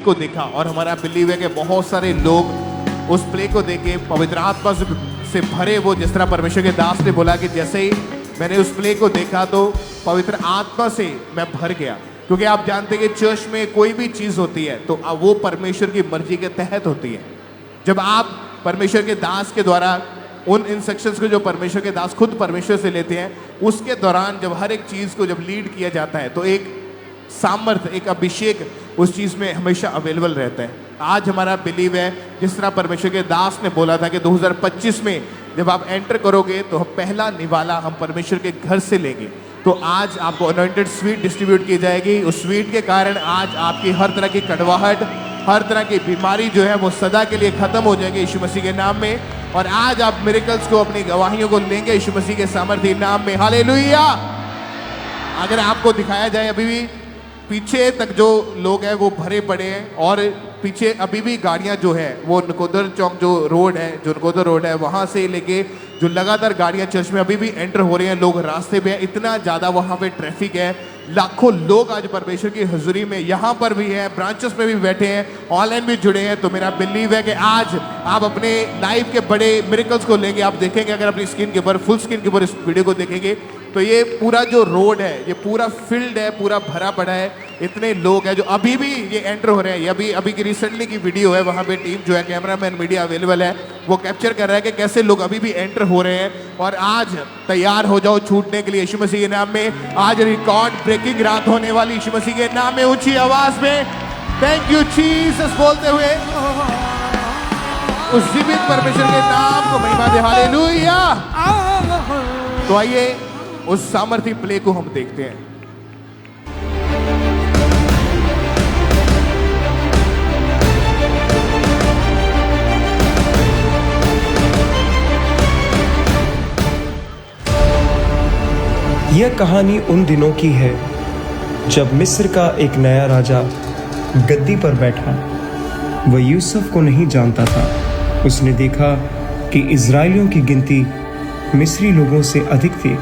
को देखा और हमारा बिलीव है कि बहुत सारे लोग उस प्ले को देखे पवित्र आत्मा से भरे, वो जिस तरह परमेश्वर के दास ने बोला कि जैसे ही मैंने उस प्ले को देखा तो पवित्र आत्मा से मैं भर गया। क्योंकि आप जानते हैं कि चर्च में कोई भी चीज़ होती है तो वो परमेश्वर की मर्जी के तहत होती है। जब आप परमेश्वर के दास के द्वारा उन इंस्ट्रक्शंस को जो परमेश्वर के दास खुद परमेश्वर से लेते हैं, उसके दौरान जब हर एक चीज़ को जब लीड किया जाता है तो एक सामर्थ्य, एक अभिषेक उस चीज़ में हमेशा अवेलेबल रहता है। आज हमारा बिलीव है, जिस तरह परमेश्वर के दास ने बोला था कि 2025 में जब आप एंटर करोगे तो पहला निवाला हम परमेश्वर के घर से लेंगे। तो आज आपको अनॉइंटेड स्वीट डिस्ट्रीब्यूट की जाएगी। उस स्वीट के कारण आज आपकी हर तरह की कड़वाहट, हर तरह की बीमारी जो है वो सदा के लिए खत्म हो जाएगी यीशु मसीह के नाम में। और आज आप मिरेकल्स को, अपनी गवाहियों को लेंगे यीशु मसीह के सामर्थ्य नाम में। हालेलुया। अगर आपको दिखाया जाए, अभी भी पीछे तक जो लोग हैं वो भरे पड़े हैं और पीछे अभी भी गाड़ियां जो है वो नकोदर चौक जो रोड है, जो नकोदर रोड है, वहां से लेके जो लगातार गाड़ियां चर्च में अभी भी एंटर हो रही हैं। लोग रास्ते पे हैं, इतना ज़्यादा वहाँ पे ट्रैफिक है। लाखों लोग आज परमेश्वर की हजूरी में यहाँ पर भी हैं, ब्रांचेस में भी बैठे हैं, ऑनलाइन भी जुड़े हैं। तो मेरा बिलीव है कि आज आप अपने लाइफ के बड़े मिरेकल्स को लेंगे। आप देखेंगे, अगर अपनी स्क्रीन के ऊपर, फुल स्क्रीन के ऊपर इस वीडियो को देखेंगे तो ये पूरा जो रोड है, ये पूरा फील्ड है, पूरा भरा पड़ा है। इतने लोग हैं जो अभी भी ये एंटर हो रहे हैं। ये अभी की रिसेंटली की वीडियो है, वहाँ पे टीम जो है, कैमरामैन, मीडिया अवेलेबल है, वो कैप्चर कर रहा है कि कैसे लोग अभी भी एंटर हो रहे हैं। और आज तैयार हो जाओ छूटने के लिए यीशु मसीह के नाम में। आज रिकॉर्ड ब्रेकिंग रात होने वाली यीशु मसीह के नाम में। ऊंची आवाज में थैंक यू जीसस बोलते हुए उस जीवित परमेश्वर के नाम को महिमा दे। हालेलुया। तो आइए उस सामर्थ्य प्ले को हम देखते हैं। यह कहानी उन दिनों की है जब मिस्र का एक नया राजा गद्दी पर बैठा। वह यूसुफ को नहीं जानता था। उसने देखा कि इज़राइलियों की गिनती मिस्री लोगों से अधिक थी,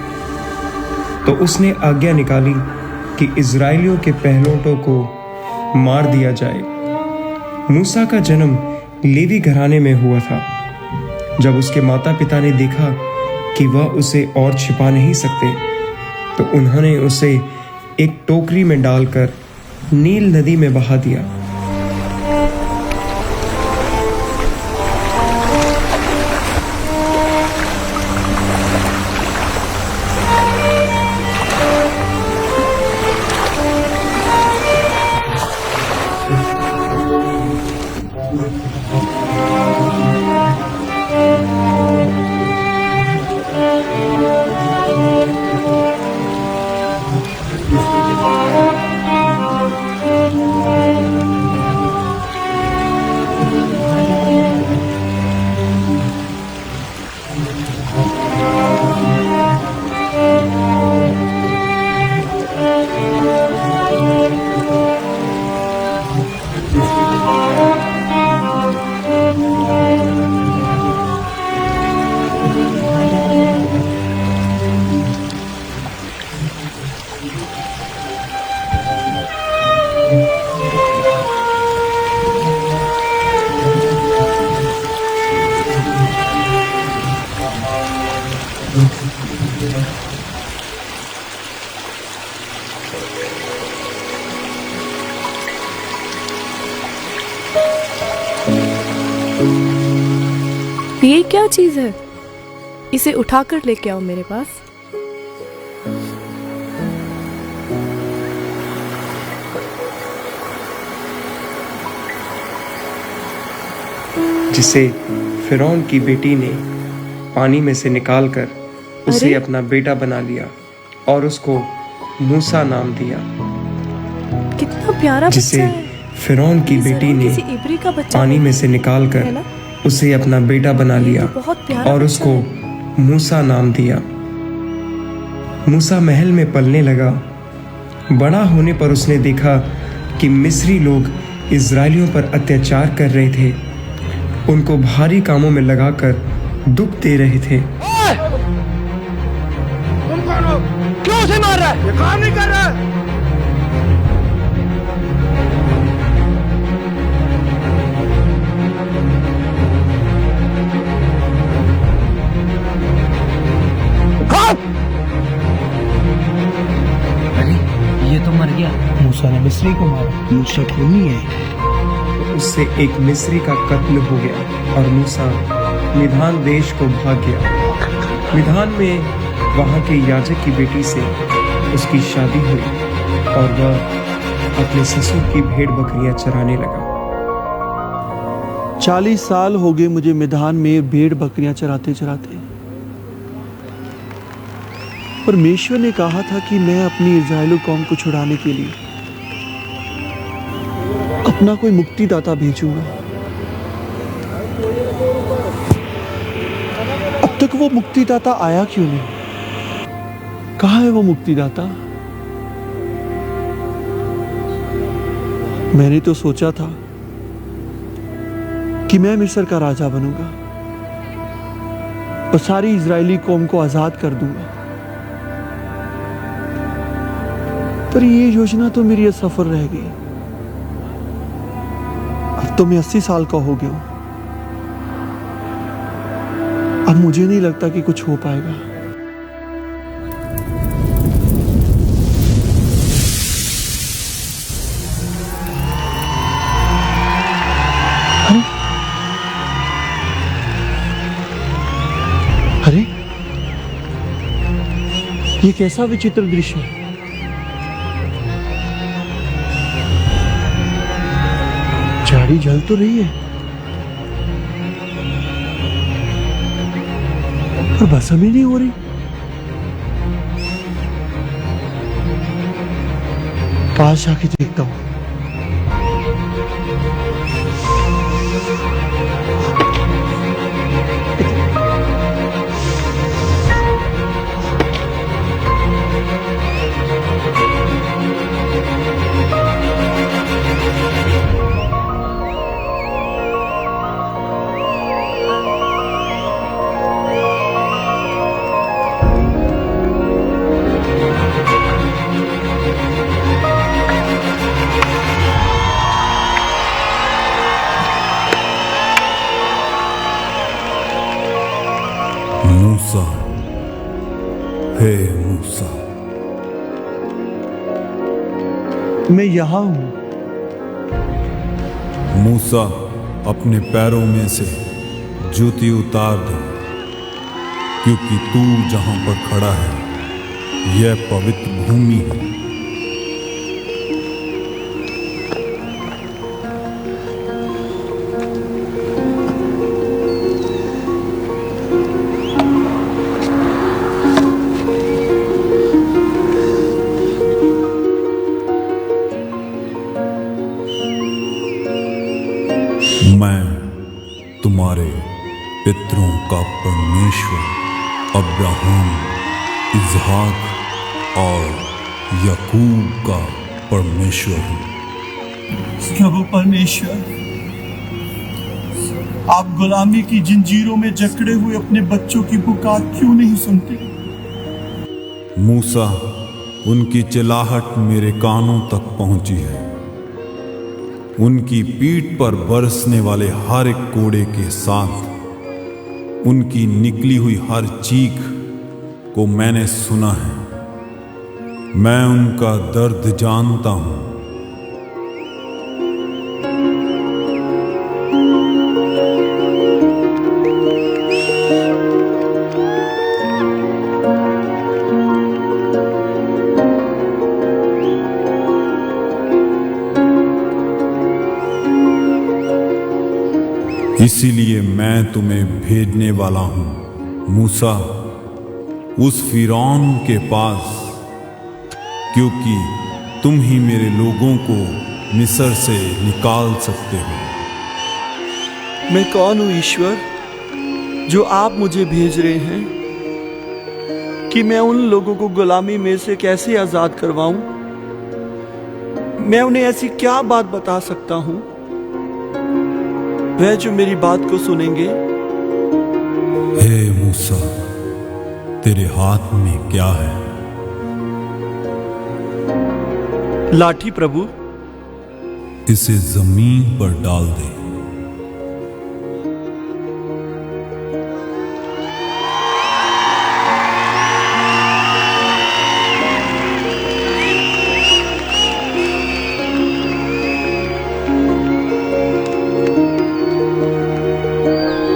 तो उसने आज्ञा निकाली कि इज़राइलियों के पहलौठों को मार दिया जाए। मूसा का जन्म लेवी घराने में हुआ था। जब उसके माता पिता ने देखा कि वह उसे और छिपा नहीं सकते, तो उन्होंने उसे एक टोकरी में डालकर नील नदी में बहा दिया। ये क्या चीज है? इसे उठाकर लेके आओ मेरे पास। जिसे फिरौन की बेटी ने पानी में से निकालकर उसे अपना बेटा बना लिया और उसको मूसा नाम दिया। कितना प्यारा जिसे बच्चा है। फिरौन की बेटी ने किसी इब्री का बच्चा पानी में से है निकालकर ना? उसे अपना बेटा बना लिया ये तो बहुत प्यारा और बच्चा उसको है। मूसा नाम दिया। मूसा महल में पलने लगा। बड़ा होने पर उसने देखा कि मिस्री लोग इज़राइलियों पर अत्याचार कर रहे थे, उनको भारी कामों में लगाकर दुख दे रहे थे। तुम कौन हो? क्यों उसे मार रहा है? ये काम नहीं कर रहा है। मिस्री को मारा। मूसा खूनी है। उससे एक मिस्री का कत्ल हो गया और मूसा मिधान देश को भाग गया। मिधान में वहां के याजक की बेटी से उसकी शादी हुई और वह अपने ससुर की भेड़ बकरियां चराने लगा। 40 साल हो गए मुझे मैदान में भेड़ बकरियां चराते चराते। परमेश्वर ने कहा था कि मैं अपनी इज़राइल कौम को छुड़ाने के लिए अपना कोई मुक्तिदाता भेजूंगा। अब तक वो मुक्तिदाता आया क्यों नहीं? कहाँ है वो मुक्तिदाता? मैंने तो सोचा था कि मैं मिस्र का राजा बनूंगा और सारी इजरायली कौम को आजाद कर दूंगा, पर ये योजना तो मेरी असफल रह गई। अब तो मैं 80 साल का हो गया हूं। अब मुझे नहीं लगता कि कुछ हो पाएगा। अरे ये कैसा विचित्र दृश्य है। झाड़ी जल तो रही है पर भस्म ही नहीं हो रही। पास जाके देखता हूं। मूसा, हे मूसा, मैं यहां हूं। मूसा अपने पैरों में से जूती उतार दे, क्योंकि तू जहां पर खड़ा है यह पवित्र भूमि है। मैं तुम्हारे पितरों का परमेश्वर अब्राहम, इसहाक और याकूब का परमेश्वर हूँ। प्रभु परमेश्वर, आप गुलामी की जंजीरों में जकड़े हुए अपने बच्चों की पुकार क्यों नहीं सुनते? मूसा, उनकी चिल्लाहट मेरे कानों तक पहुंची है। उनकी पीठ पर बरसने वाले हर एक कोड़े के साथ उनकी निकली हुई हर चीख को मैंने सुना है। मैं उनका दर्द जानता हूं। इसीलिए मैं तुम्हें भेजने वाला हूं मूसा, उस फिरौन के पास, क्योंकि तुम ही मेरे लोगों को मिस्र से निकाल सकते हो। मैं कौन हूं ईश्वर, जो आप मुझे भेज रहे हैं? कि मैं उन लोगों को गुलामी में से कैसे आजाद करवाऊं? मैं उन्हें ऐसी क्या बात बता सकता हूं वह जो मेरी बात को सुनेंगे? हे मूसा, तेरे हाथ में क्या है? लाठी प्रभु। इसे जमीन पर डाल दे।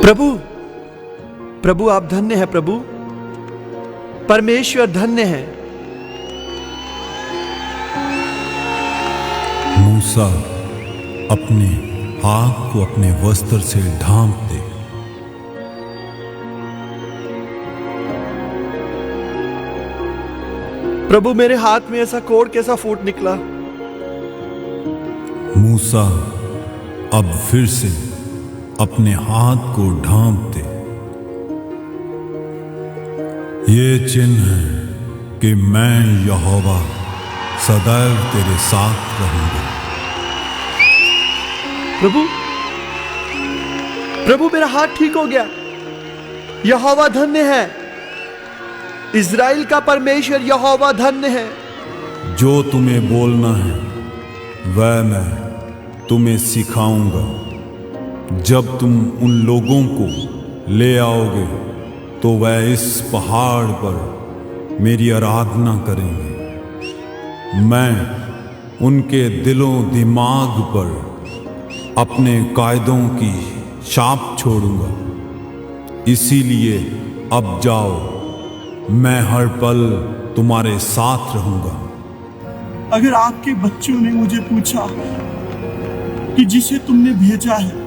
प्रभु, प्रभु आप धन्य हैं प्रभु, परमेश्वर धन्य है। मूसा अपने हाथ को अपने वस्त्र से ढांप दे। प्रभु मेरे हाथ में ऐसा कोढ़ कैसा फूट निकला? मूसा अब फिर से अपने हाथ को ढांप दे। ये चिन्ह है कि मैं यहोवा सदैव तेरे साथ रहूंगा। प्रभु, प्रभु मेरा हाथ ठीक हो गया। यहोवा धन्य है, इज़राइल का परमेश्वर यहोवा धन्य है। जो तुम्हें बोलना है वह मैं तुम्हें सिखाऊंगा। जब तुम उन लोगों को ले आओगे तो वह इस पहाड़ पर मेरी आराधना करेंगे। मैं उनके दिलों दिमाग पर अपने कायदों की छाप छोड़ूंगा। इसीलिए अब जाओ, मैं हर पल तुम्हारे साथ रहूंगा। अगर आपके बच्चों ने मुझे पूछा कि जिसे तुमने भेजा है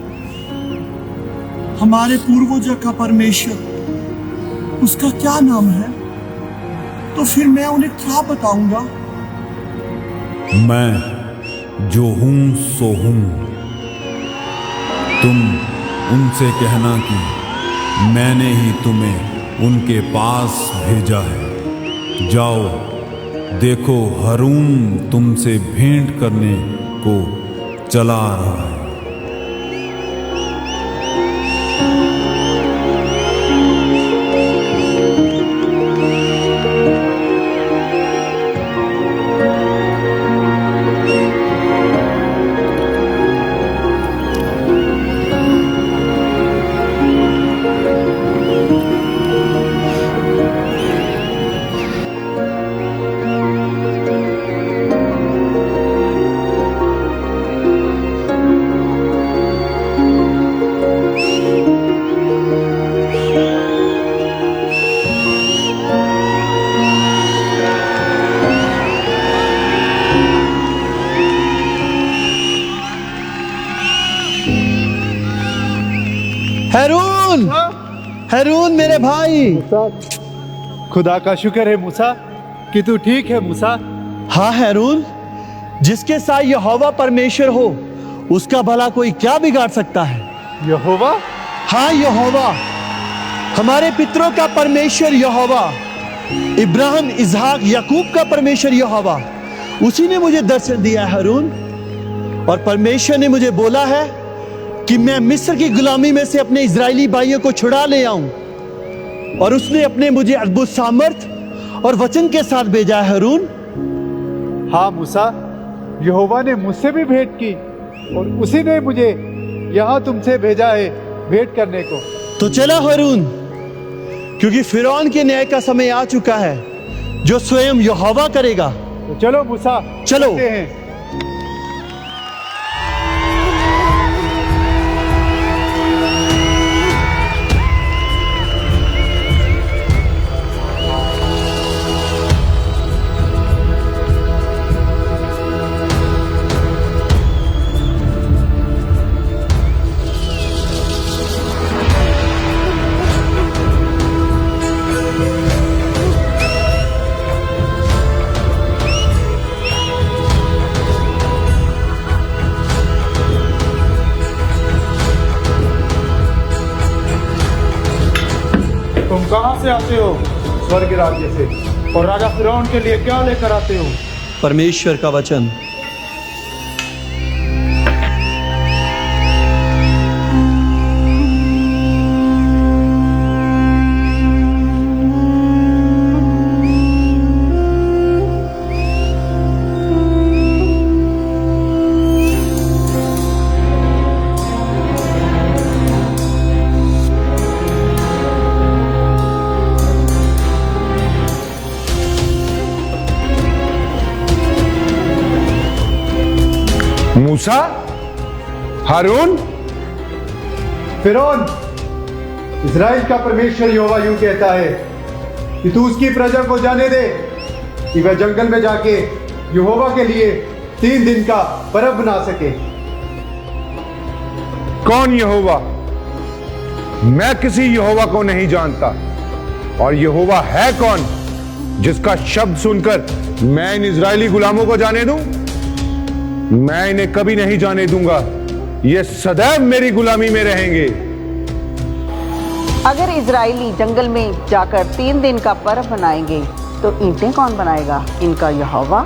हमारे पूर्वजों का परमेश्वर, उसका क्या नाम है, तो फिर मैं उन्हें क्या बताऊंगा? मैं जो हूं सो हूं। तुम उनसे कहना कि मैंने ही तुम्हें उनके पास भेजा है। जाओ, देखो हारून तुमसे भेंट करने को चला आ रहा है। हारून, हारून मेरे भाई। खुदा का शुक्र है मूसा कि तू ठीक है मूसा। हाँ हारून, जिसके साथ यहोवा परमेश्वर हो उसका भला कोई क्या बिगाड़ सकता है? यहोवा? हाँ यहोवा, हमारे पितरों का परमेश्वर यहोवा, इब्राहिम, इसहाक, याकूब का परमेश्वर यहोवा, उसी ने मुझे दर्शन दिया है हारून। और परमेश्वर ने मुझे बोला है कि मैं मिस्र की गुलामी में से अपने इजरायली भाइयों को छुड़ा ले आऊं। और उसने अपने मुझे अद्भुत सामर्थ और वचन के साथ भेजा है हारून। हाँ मूसा, यहोवा ने मुझसे भी भेंट की और उसी ने मुझे यहाँ तुमसे भेजा है भेंट करने को। तो चला हारून, क्योंकि फिरौन के न्याय का समय आ चुका है जो स्वयं यहोवा करेगा। तो चलो मूसा, चलो। चलते हैं। तुम कहाँ से आते हो? स्वर्ग राज्य से। और राजा फिरौन के लिए क्या लेकर आते हो? परमेश्वर का वचन। मूसा, हारून, फिरौन, इज़राइल का परमेश्वर यहोवा यूं कहता है कि तू उसकी प्रजा को जाने दे कि वह जंगल में जाके यहोवा के लिए 3 दिन का पर्व बना सके। कौन यहोवा? मैं किसी यहोवा को नहीं जानता। और यहोवा है कौन जिसका शब्द सुनकर मैं इन इजरायली गुलामों को जाने दूं? मैं इन्हें कभी नहीं जाने दूंगा। ये सदैव मेरी गुलामी में रहेंगे। अगर इजरायली जंगल में जाकर 3 दिन का पर्व बनाएंगे तो ईंटें कौन बनाएगा? इनका यहोवा।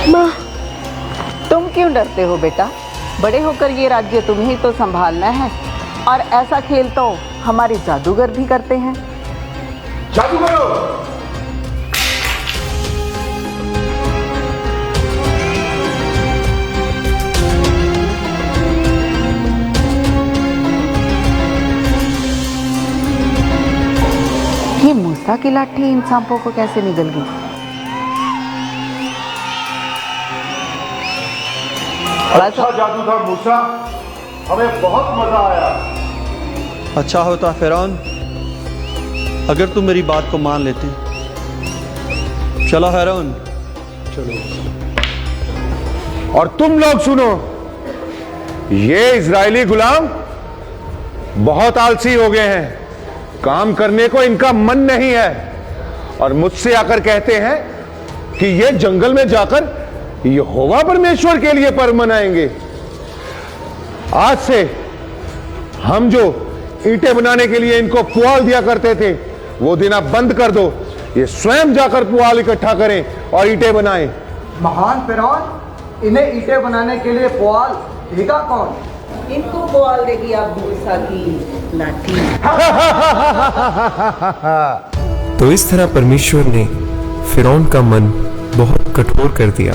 माँ, तुम क्यों डरते हो बेटा? बड़े होकर ये राज्य तुम्हें ही तो संभालना है, और ऐसा खेल तो हमारे जादूगर भी करते हैं। जादू करो। ये मूसा की लाठी इन सांपों को कैसे निगल गई? अच्छा जादू था मूसा, हमें बहुत मजा आया। अच्छा होता फिरौन अगर तुम मेरी बात को मान लेते। चलो फिरौन, चलो। और तुम लोग सुनो, ये इजरायली गुलाम बहुत आलसी हो गए हैं। काम करने को इनका मन नहीं है और मुझसे आकर कहते हैं कि ये जंगल में जाकर यहोवा परमेश्वर के लिए पर्व मनाएंगे। आज से हम जो ईंटें बनाने के लिए इनको पुआल दिया करते थे वो देना बंद कर दो। ये स्वयं जाकर पुआल इकट्ठा करें और ईंटें बनाएं। महान फिरौन, इन्हें ईंटें बनाने के लिए पुआल देगा कौन? इनको पुआल देगी अब मूसा की लाठी। तो इस तरह परमेश्वर ने फिरौन का मन बहुत कठोर कर दिया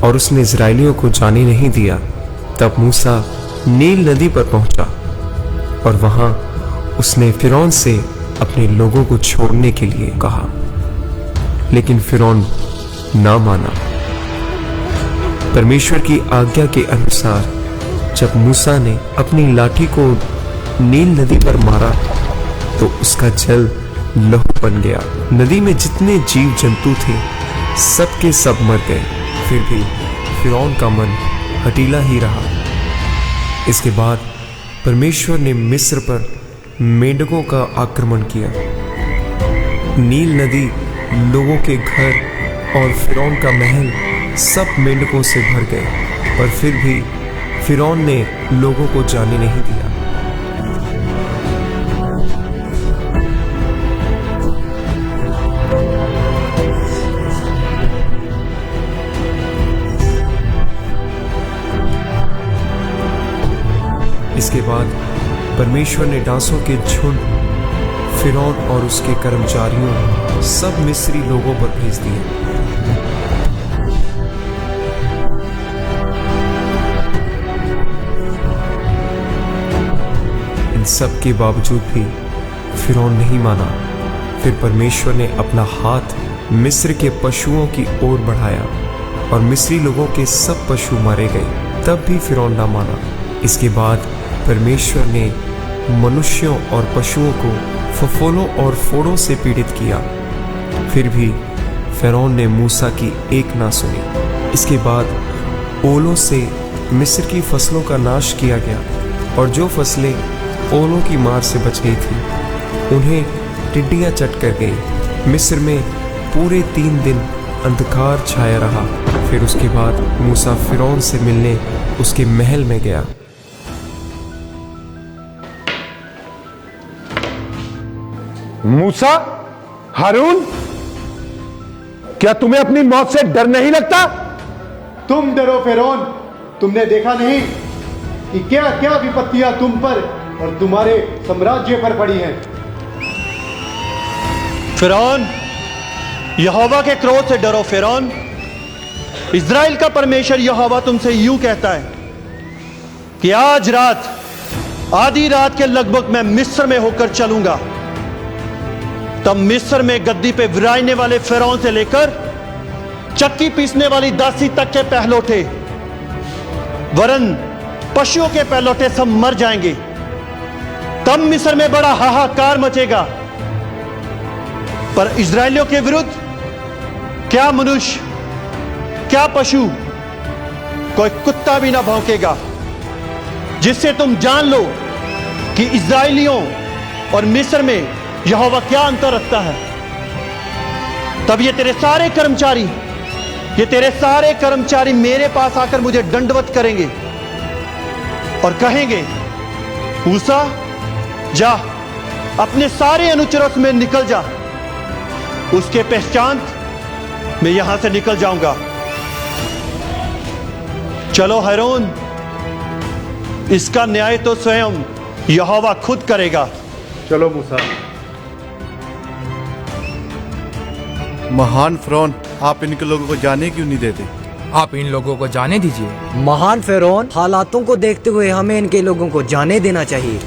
और उसने इजरायलियों को जाने नहीं दिया। तब मूसा नील नदी पर पहुंचा और वहां उसने फिरौन से अपने लोगों को छोड़ने के लिए कहा, लेकिन फिरौन ना माना। परमेश्वर की आज्ञा के अनुसार जब मूसा ने अपनी लाठी को नील नदी पर मारा तो उसका जल लहू बन गया। नदी में जितने जीव जंतु थे सब के सब मर गए। फिर भी फिरौन का मन हठीला ही रहा। इसके बाद परमेश्वर ने मिस्र पर मेंढकों का आक्रमण किया। नील नदी, लोगों के घर और फिरौन का महल सब मेंढकों से भर गए, पर फिर भी फिरौन ने लोगों को जाने नहीं दिया। इसके बाद परमेश्वर ने डांसों के झुंड फिरौन और उसके कर्मचारियों सब मिस्री लोगों पर भेज दिए। इन सब के बावजूद भी फिरौन नहीं माना। फिर परमेश्वर ने अपना हाथ मिस्र के पशुओं की ओर बढ़ाया और मिस्री लोगों के सब पशु मारे गए, तब भी फिरौन ना माना। इसके बाद परमेश्वर ने मनुष्यों और पशुओं को फफोलों और फोड़ों से पीड़ित किया। फिर भी फिरौन ने मूसा की एक ना सुनी। इसके बाद ओलों से मिस्र की फसलों का नाश किया गया और जो फसलें ओलों की मार से बच गई थी उन्हें टिड्डियां चट कर गई। मिस्र में पूरे 3 दिन अंधकार छाया रहा। फिर उसके बाद मूसा फिरौन से मिलने उसके महल में गया। मूसा, हारून, क्या तुम्हें अपनी मौत से डर नहीं लगता? तुम डरो फिरौन, तुमने देखा नहीं कि क्या क्या विपत्तियां तुम पर और तुम्हारे साम्राज्य पर पड़ी हैं। फिरौन, यहोवा के क्रोध से डरो। फिरौन, इज़राइल का परमेश्वर यहोवा तुमसे यूं कहता है कि आज रात, आधी रात के लगभग मैं मिस्र में होकर चलूंगा। तब मिस्र में गद्दी पे विराजने वाले फिरौन से लेकर चक्की पीसने वाली दासी तक के पहलौठे, वरन पशुओं के पहलौठे सब मर जाएंगे। तब मिस्र में बड़ा हाहाकार मचेगा। पर इजरायलियों के विरुद्ध क्या मनुष्य, क्या पशु, कोई कुत्ता भी ना भौंकेगा, जिससे तुम जान लो कि इजरायलियों और मिस्र में यहोवा क्या अंतर रखता है। तब ये तेरे सारे कर्मचारी मेरे पास आकर मुझे दंडवत करेंगे और कहेंगे, मूसा जा, अपने सारे अनुचरों में निकल जा। उसके पश्चात मैं यहां से निकल जाऊंगा। चलो हारून, इसका न्याय तो स्वयं यहोवा खुद करेगा। चलो मूसा। महान फ़िरौन, आप इनके लोगों को जाने क्यों नहीं देते? आप इन लोगों को जाने दीजिए। महान फ़िरौन, हालातों को देखते हुए हमें इनके लोगों को जाने देना चाहिए।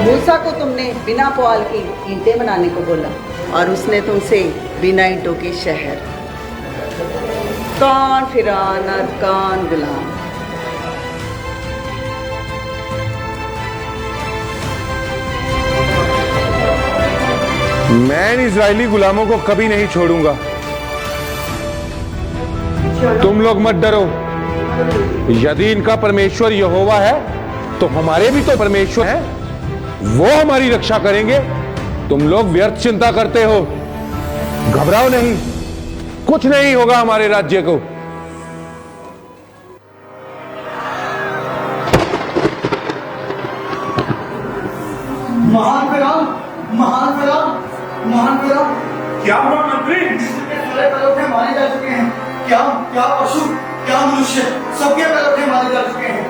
मूसा को तुमने बिना पुआल की ईंटें बनाने को बोला और उसने तुमसे बिना ईंटों के शहर। कौन फिरौन और कौन गुलाम। मैं इन इजरायली गुलामों को कभी नहीं छोड़ूंगा। तुम लोग मत डरो। यदि इनका परमेश्वर यहोवा है तो हमारे भी तो परमेश्वर है, वो हमारी रक्षा करेंगे। तुम लोग व्यर्थ चिंता करते हो। घबराओ नहीं, कुछ नहीं होगा हमारे राज्य को। महान फिरौन, महान फिरौन, महान फिरौन। क्या हुआ मंत्री? सारे पहलौठे मारे जा चुके हैं। क्या क्या पशु, क्या मनुष्य, सबके पहलौठे मारे जा चुके हैं।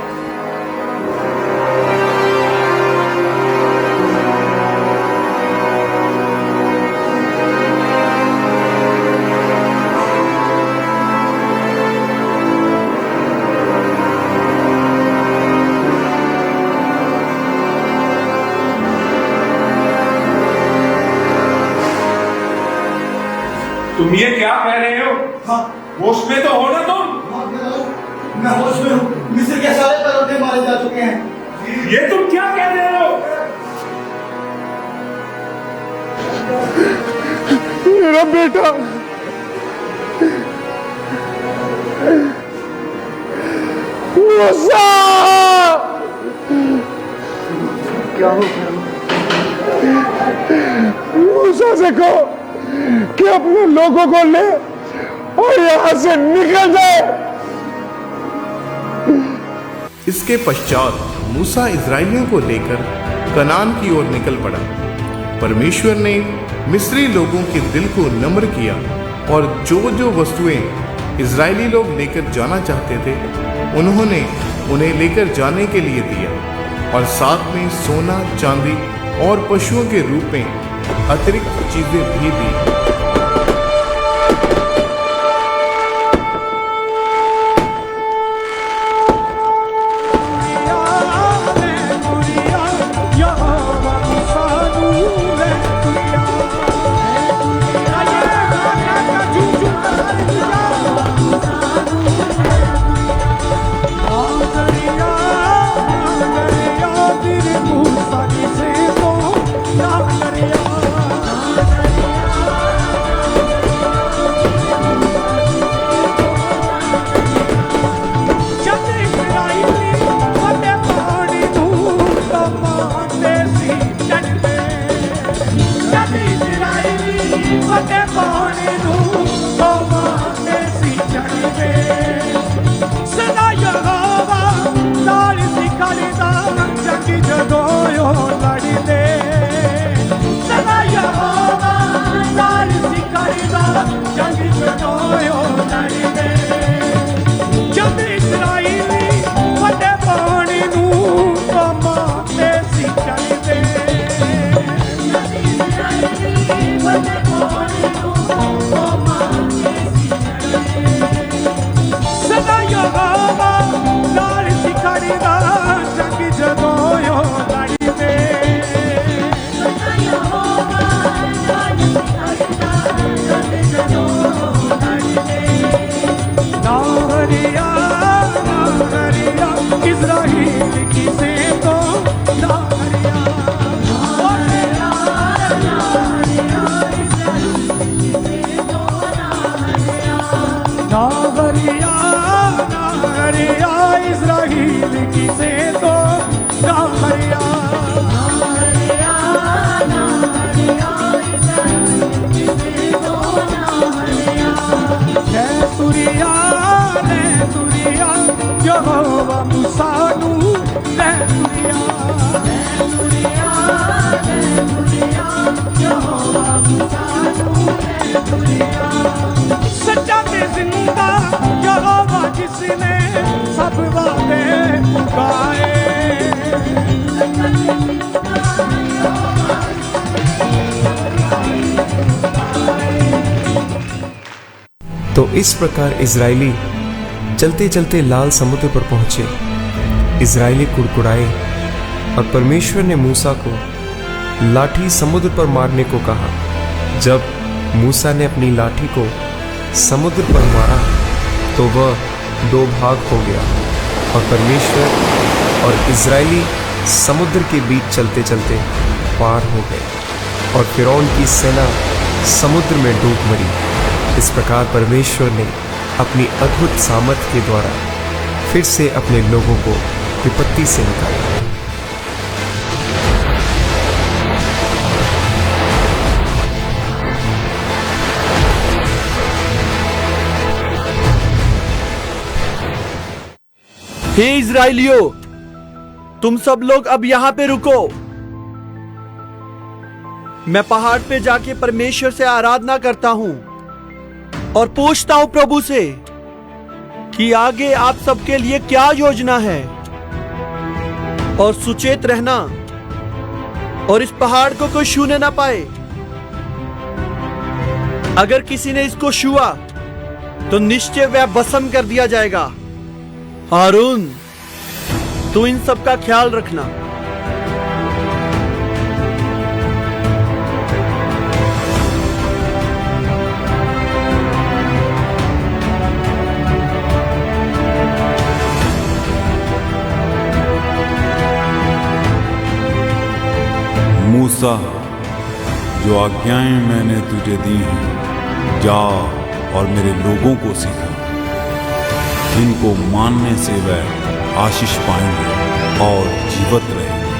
तुम ये क्या कह रहे हो? हाँ, होश में तो हो ना तुम? मैं होश में हूँ। मिस्र के सारे पहलौठे मारे जा चुके हैं। ये तुम क्या कह रहे हो? मेरा बेटा, मूसा! क्या हो? मूसा से कहो कि अपने लोगों को ले और यहां से निकल जाए। इसके पश्चात मूसा इजरायलियों को लेकर कनान की ओर निकल पड़ा। परमेश्वर ने मिस्री लोगों के दिल को नम्र किया और जो जो वस्तुएं इजरायली लोग लेकर जाना चाहते थे उन्होंने उन्हें लेकर जाने के लिए दिया और साथ में सोना, चांदी और पशुओं के रूप में अतिरिक्त चीजें भी दी। इज़राइल की से तो ना इज़राइल की से तो तुरिया यहोवा मूसा नू ले तुरिया सच्चा ते जिंदा यहोवा जिसने सब वादे उगाए। तो इस प्रकार इजरायली चलते चलते लाल समुद्र पर पहुंचे। इजरायली कुड़कुड़ाए और परमेश्वर ने मूसा को लाठी समुद्र पर मारने को कहा। जब मूसा ने अपनी लाठी को समुद्र पर मारा तो वह दो भाग हो गया और परमेश्वर और इजरायली समुद्र के बीच चलते चलते पार हो गए और फिरौन की सेना समुद्र में डूब मरी। इस प्रकार परमेश्वर ने अपनी अद्भुत सामर्थ के द्वारा फिर से अपने लोगों को विपत्ति से निकाला। हे इज़राइलियों, तुम सब लोग अब यहां पे रुको। मैं पहाड़ पे जाके परमेश्वर से आराधना करता हूं और पूछता हूं प्रभु से कि आगे आप सबके लिए क्या योजना है। और सुचेत रहना और इस पहाड़ को कोई छूने ना पाए। अगर किसी ने इसको छुआ तो निश्चय वह भस्म कर दिया जाएगा। हारून, तू इन सब का ख्याल रखना। मूसा, जो आज्ञाएं मैंने तुझे दी हैं, जा और मेरे लोगों को सिखा। इनको मानने से वह आशीष पाएंगे और जीवित रहेंगे।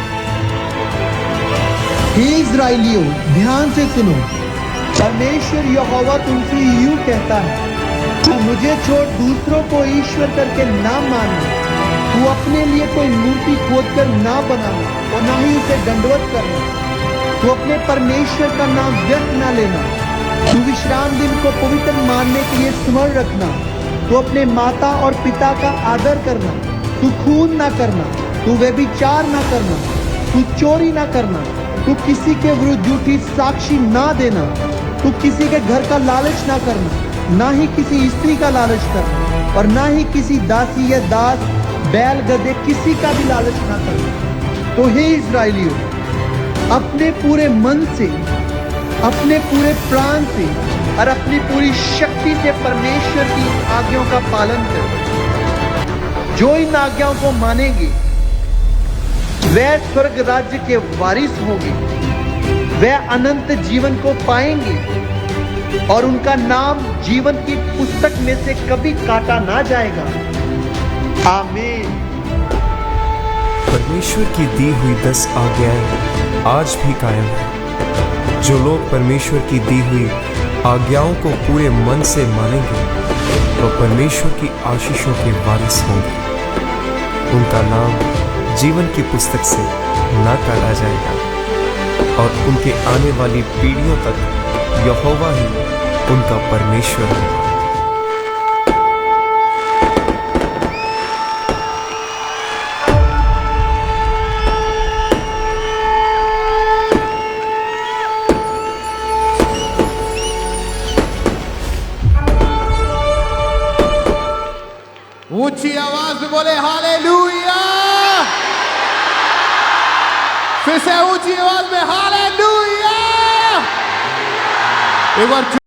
हे इज़राइलियों, ध्यान से सुनो। परमेश्वर यहोवा तुमसे यूं कहता है, तू मुझे छोड़ दूसरों को ईश्वर करके ना मानना। तू अपने लिए कोई मूर्ति खोदकर ना बनाना और ना ही उसे दंडवत करना। तू अपने परमेश्वर का नाम व्यर्थ ना लेना। तू विश्राम दिन को पवित्र मानने के लिए स्मरण रखना। तू अपने माता और पिता का आदर करना। तू खून ना करना। तू व्यभिचार ना करना। तू चोरी ना करना। तू किसी के विरुद्ध झूठी साक्षी ना देना। तू किसी के घर का लालच ना करना, ना ही किसी स्त्री का लालच करना और ना ही किसी दासी या दास, बैल गधे किसी का भी लालच ना करना। तो हे इज़राइलियों, अपने पूरे मन से, अपने पूरे प्राण से और अपनी पूरी शक्ति से परमेश्वर की आज्ञाओं का पालन करें। जो इन आज्ञाओं को मानेंगे वह स्वर्ग राज्य के वारिस होंगे। वह अनंत जीवन को पाएंगे और उनका नाम जीवन की पुस्तक में से कभी काटा ना जाएगा। आमीन। परमेश्वर की दी हुई 10 आज्ञाएं आज भी कायम है। जो लोग परमेश्वर की दी हुई आज्ञाओं को पूरे मन से मानेंगे तो परमेश्वर की आशीषों के वारिस होंगे। उनका नाम जीवन की पुस्तक से ना काटा जाएगा और उनके आने वाली पीढ़ियों तक यहोवा ही उनका परमेश्वर होगा। ऊंची आवाज में बोले हालेलुया। फिर से ऊंची आवाज में हालेलुया। एक बार